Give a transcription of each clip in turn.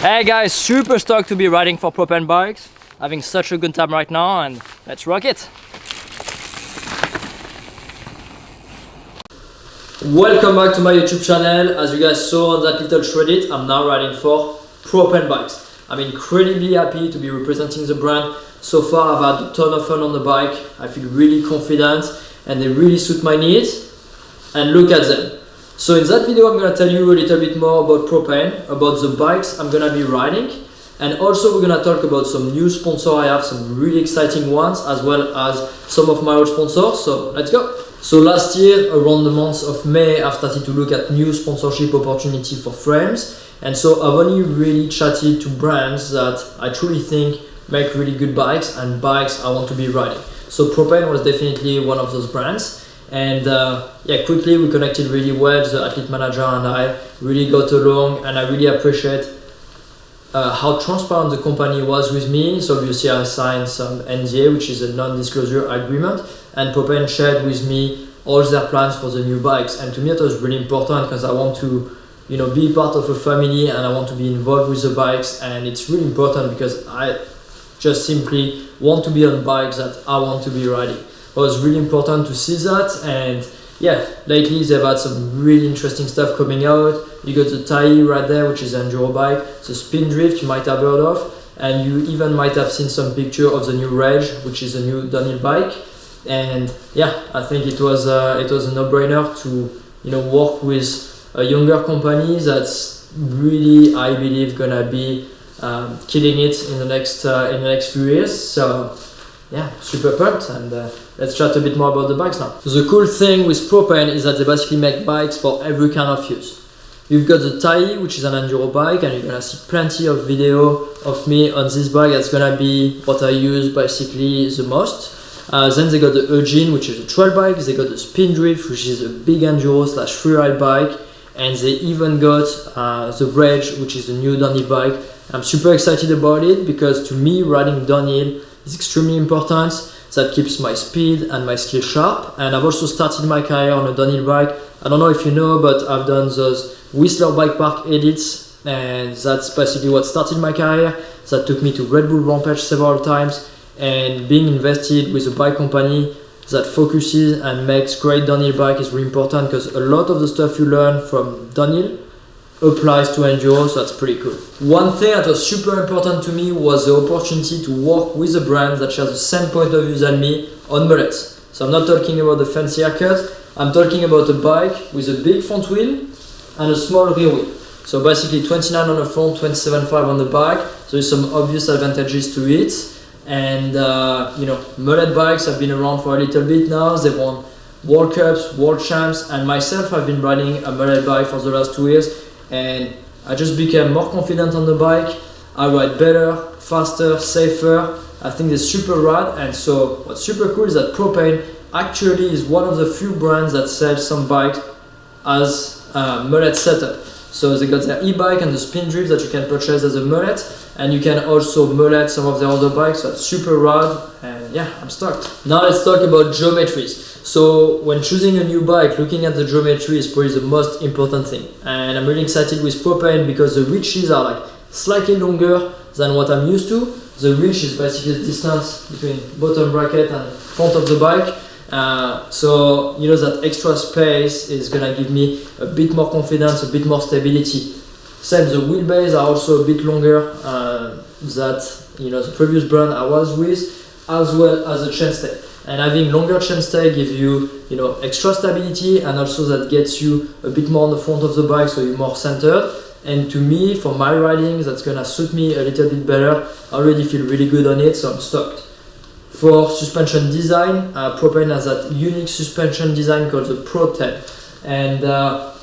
Hey guys, super stoked to be riding for Propane Bikes. Having such a good time right now, and let's rock it. Welcome back to my YouTube channel. As you guys saw on that little shredded, I'm now riding for Propane Bikes. I'm incredibly happy to be representing the brand. So far I've had a ton of fun on the bike. I feel really confident and they really suit my needs. And look at them. So in that video I'm going to tell you a little bit more about Propane, about the bikes I'm going to be riding, and also we're going to talk about some new sponsors. I have some really exciting ones as well as some of my old sponsors, so let's go. So last year around the month of May I've started to look at new sponsorship opportunity for frames, and so I've only really chatted to brands that I truly think make really good bikes and bikes I want to be riding. So Propane was definitely one of those brands. And yeah, quickly we connected really well. The athlete manager and I really got along, and I really appreciate how transparent the company was with me. So obviously I signed some NDA, which is a non-disclosure agreement, and Propane shared with me all their plans for the new bikes. And to me it was really important because I want to, you know, be part of a family and I want to be involved with the bikes, and it's really important because I just simply want to be on bikes that I want to be riding. It was really important to see that, and yeah, lately they've had some really interesting stuff coming out. You got the Tai right there, which is an enduro bike, the Spin Drift you might have heard of, and you even might have seen some picture of the new Rage, which is a new downhill bike. And yeah, I think it was a no-brainer to, you know, work with a younger company that's really, I believe, gonna be killing it in the next few years. So yeah, super pumped, and let's chat a bit more about the bikes now. The cool thing with Propane is that they basically make bikes for every kind of use. You've got the Tai, which is an enduro bike, and you're gonna see plenty of video of me on this bike. That's gonna be what I use basically the most. Then they got the Eugene, which is a trail bike. They got the Spin Drift, which is a big enduro / freeride bike, and they even got the Rage, which is a new downhill bike. I'm super excited about it because to me riding downhill is extremely important. That keeps my speed and my skill sharp. And I've also started my career on a downhill bike. I don't know if you know, but I've done those Whistler Bike Park edits, and that's basically what started my career. That took me to Red Bull Rampage several times, and being invested with a bike company that focuses and makes great downhill bike is really important because a lot of the stuff you learn from downhill applies to enduro, so that's pretty cool. One thing that was super important to me was the opportunity to work with a brand that shares the same point of view than me on mullets. So I'm not talking about the fancy haircut, I'm talking about a bike with a big front wheel and a small rear wheel. So basically 29 on the front, 27.5 on the back. So there's some obvious advantages to it. And you know, Mullet Bikes have been around for a little bit now. They've won World Cups, World Champs, and myself I've been riding a Mullet bike for the last 2 years. And I just became more confident on the bike. I ride better, faster, safer. I think they're super rad. And so what's super cool is that Propane actually is one of the few brands that sells some bikes as a mullet setup. So they got their e-bike and the Spin Drift that you can purchase as a mullet, and you can also mullet some of their other bikes. So that's super rad, and yeah, I'm stoked. Now let's talk about geometries. So when choosing a new bike, looking at the geometry is probably the most important thing. And I'm really excited with Propane because the reaches are like slightly longer than what I'm used to. The reach is basically the distance between bottom bracket and front of the bike. So you know that extra space is gonna give me a bit more confidence, a bit more stability. Same, the wheelbase are also a bit longer that, you know, the previous brand I was with, as well as the chainstay. And having longer chainstay gives you, you know, extra stability, and also that gets you a bit more on the front of the bike, so you're more centered. And to me, for my riding, that's gonna suit me a little bit better. I already feel really good on it, so I'm stoked. For suspension design, Propane has that unique suspension design called the Pro 10, and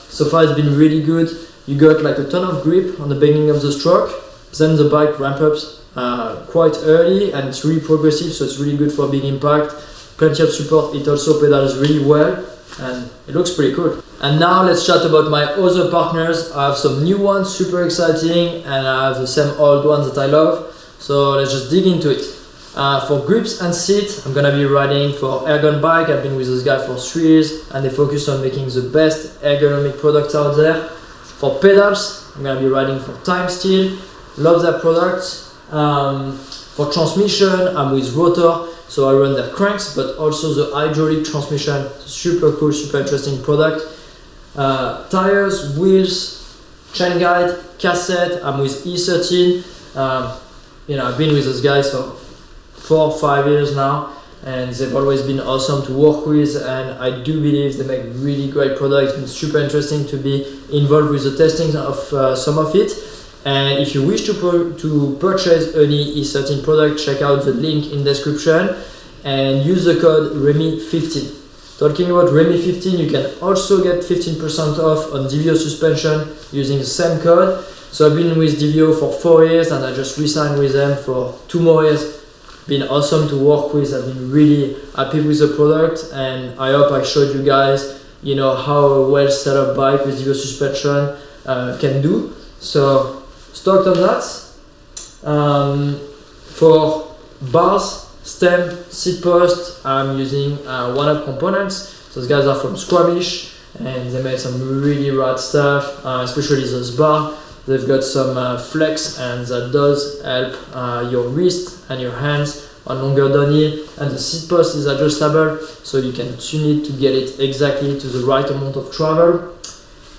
so far it's been really good. You got like a ton of grip on the beginning of the stroke, then the bike ramps up quite early, and it's really progressive, so it's really good for big impact. Plenty of support. It also pedals really well, and it looks pretty cool. And now let's chat about my other partners. I have some new ones, super exciting, and I have the same old ones that I love. So let's just dig into it. For grips and seat, I'm gonna be riding for Ergon Bike. I've been with this guy for 3 years, and they focus on making the best ergonomic products out there. For pedals, I'm gonna be riding for Time Steel. love their product. For transmission, I'm with Rotor, so I run their cranks, but also the hydraulic transmission. Super cool, super interesting product. Tires, wheels, chain guide, cassette. I'm with E13. I've been with those guys for 4 or 5 years now, and they've always been awesome to work with, and I do believe they make really great products. It's super interesting to be involved with the testing of some of it. And if you wish to purchase any E13 product, check out the link in description and use the code REMI15. Talking about REMI15, you can also get 15% off on DVO suspension using the same code. So I've been with DVO for 4 years and I just re-signed with them for 2 more years. Been awesome to work with. I've been really happy with the product, and I hope I showed you guys, how a well set up bike with DVO suspension can do. So stoked on that. For bars, stem, seat post, I'm using one-up components. Those guys are from Squamish and they made some really rad stuff, especially those bar. They've got some flex, and that does help your wrist and your hands on longer downhill. And the seat post is adjustable, so you can tune it to get it exactly to the right amount of travel.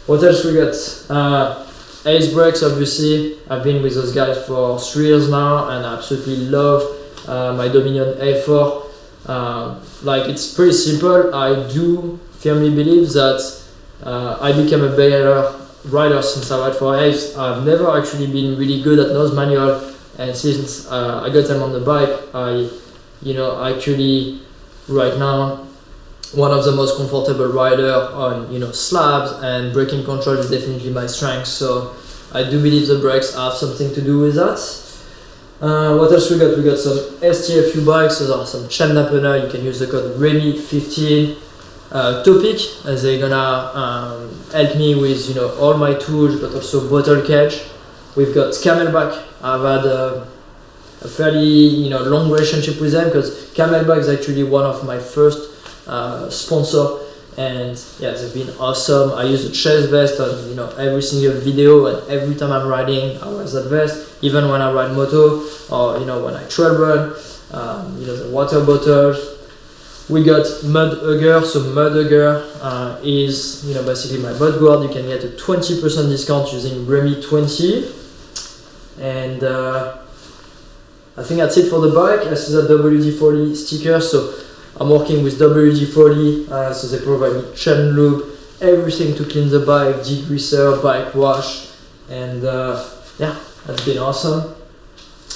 What else we got? Ace brakes, obviously. I've been with those guys for 3 years now, and I absolutely love my Dominion A4. It's pretty simple. I do firmly believe that I became a better rider since I ride for Ace. I've never actually been really good at nose manual, and since I got them on the bike, I actually right now one of the most comfortable rider on slabs, and braking control is definitely my strength. So I do believe the brakes have something to do with that. What else we got? We got some STFU bikes. Those are some chain dampener. You can use the code REMI15. Topic, as they're gonna help me with all my tools, but also bottle cage. We've got Camelback. I've had a fairly long relationship with them, because Camelback is actually one of my first sponsor, and yeah, they've been awesome. I use a chest vest on every single video, and every time I'm riding I wear that vest, even when I ride moto or when I trail run. The water bottles. We got Mud Hugger. So Mud Hugger is basically my mud guard. You can get a 20% discount using REMI20. And I think that's it for the bike. I see the WD-40 sticker, so I'm working with WD-40, so they provide me chain lube, everything to clean the bike, degreaser, bike wash, and yeah, that's been awesome.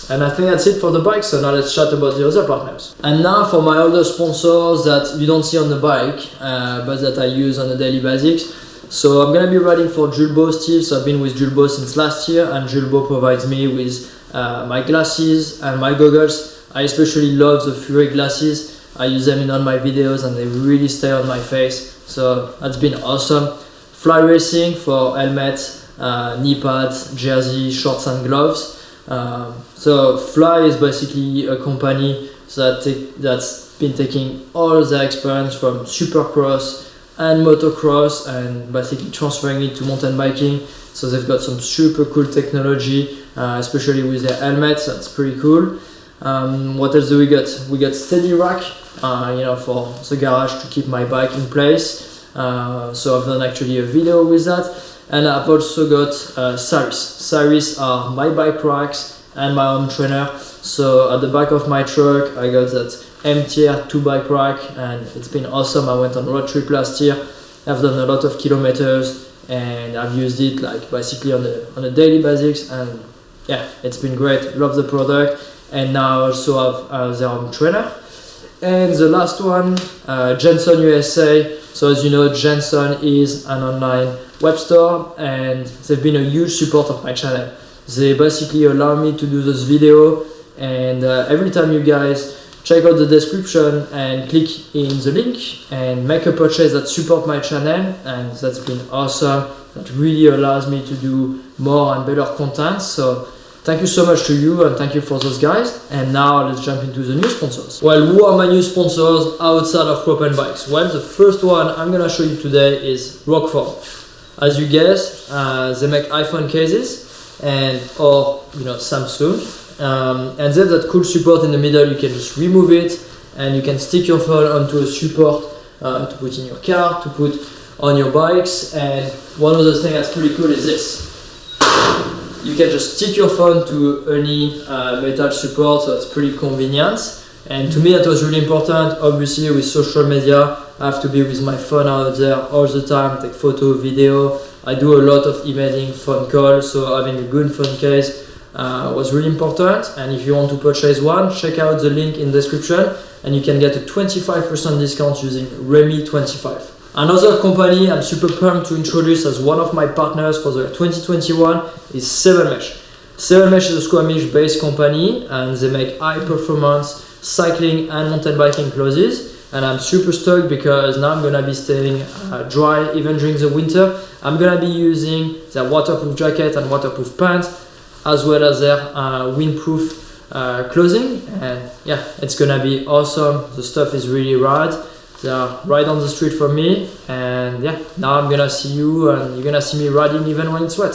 And I think that's it for the bike, so now let's chat about the other partners. And now for my other sponsors that you don't see on the bike, but that I use on a daily basis. So I'm gonna be riding for Julbo still, so I've been with Julbo since last year, and Julbo provides me with my glasses and my goggles. I especially love the Fury glasses. I use them in all my videos and they really stay on my face, so that's been awesome. Fly Racing for helmets, knee pads, jersey, shorts and gloves. So Fly is basically a company that's been taking all their experience from supercross and motocross and basically transferring it to mountain biking. So they've got some super cool technology, especially with their helmets. That's pretty cool. What else do we got? We got Steady Rack, for the garage to keep my bike in place. So I've done actually a video with that. And I've also got Saris. Saris are my bike racks and my home trainer. So at the back of my truck, I got that M-tier 2 bike rack, and it's been awesome. I went on a road trip last year. I've done a lot of kilometers, and I've used it basically on a daily basis, and yeah, it's been great. Love the product. And now I also have their home trainer. And the last one, Jenson USA. So as you know, Jenson is an online web store, and they've been a huge support of my channel. They basically allow me to do this video, and every time you guys check out the description and click in the link and make a purchase that support my channel, and that's been awesome. That really allows me to do more and better content. So thank you so much to you, and thank you for those guys. And now let's jump into the new sponsors. Well, who are my new sponsors outside of Propane Bikes? Well, the first one I'm gonna show you today is Rockform. As you guess, they make iPhone cases. and or Samsung. And then that cool support in the middle, you can just remove it and you can stick your phone onto a support to put in your car, to put on your bikes. And one of the things that's pretty cool is this. You can just stick your phone to any metal support, so it's pretty convenient. And to me that was really important. Obviously with social media, I have to be with my phone out there all the time, take photo, video. I do a lot of emailing, phone calls, so having a good phone case was really important. And if you want to purchase one, check out the link in the description and you can get a 25% discount using Remy25. Another company I'm super pumped to introduce as one of my partners for the 2021 is 7Mesh. 7Mesh is a Squamish based company and they make high performance cycling and mountain biking clothes. And I'm super stoked because now I'm gonna be staying dry even during the winter. I'm gonna be using their waterproof jacket and waterproof pants as well as their windproof clothing, and yeah, it's gonna be awesome. The stuff is really rad. They are right on the street from me, and yeah, now I'm gonna see you and you're gonna see me riding even when it's wet.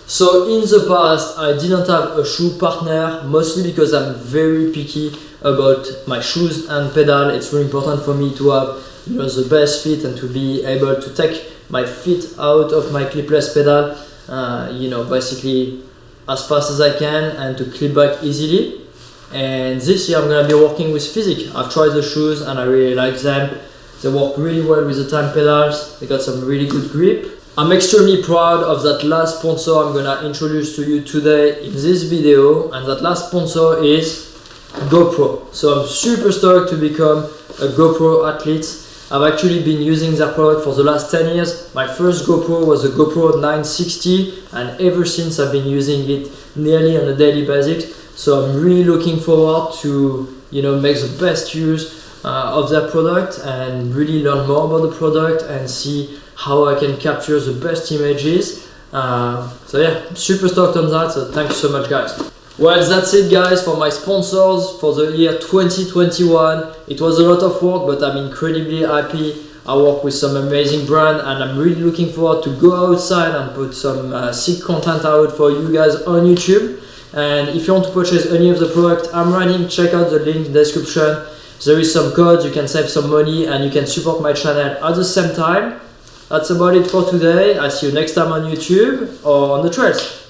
So in the past I didn't have a shoe partner, mostly because I'm very picky about my shoes and pedal. It's really important for me to have the best fit and to be able to take my feet out of my clipless pedal basically as fast as I can and to clip back easily. And this year I'm gonna be working with Fizik. I've tried the shoes and I really like them. They work really well with the time pedals. They got some really good grip. I'm extremely proud of that last sponsor I'm gonna introduce to you today in this video, and that last sponsor is GoPro. So I'm super stoked to become a GoPro athlete. I've actually been using their product for the last 10 years. My first GoPro was a GoPro 960 and ever since I've been using it nearly on a daily basis. So I'm really looking forward to make the best use of their product and really learn more about the product and see how I can capture the best images. So yeah, I'm super stoked on that, so thanks so much guys. Well, that's it guys for my sponsors for the year 2021. It was a lot of work, but I'm incredibly happy. I work with some amazing brand and I'm really looking forward to go outside and put some sick content out for you guys on YouTube. And if you want to purchase any of the product I'm running, check out the link in the description. There is some codes, you can save some money and you can support my channel at the same time. That's about it for today. I'll see you next time on YouTube or on the trails.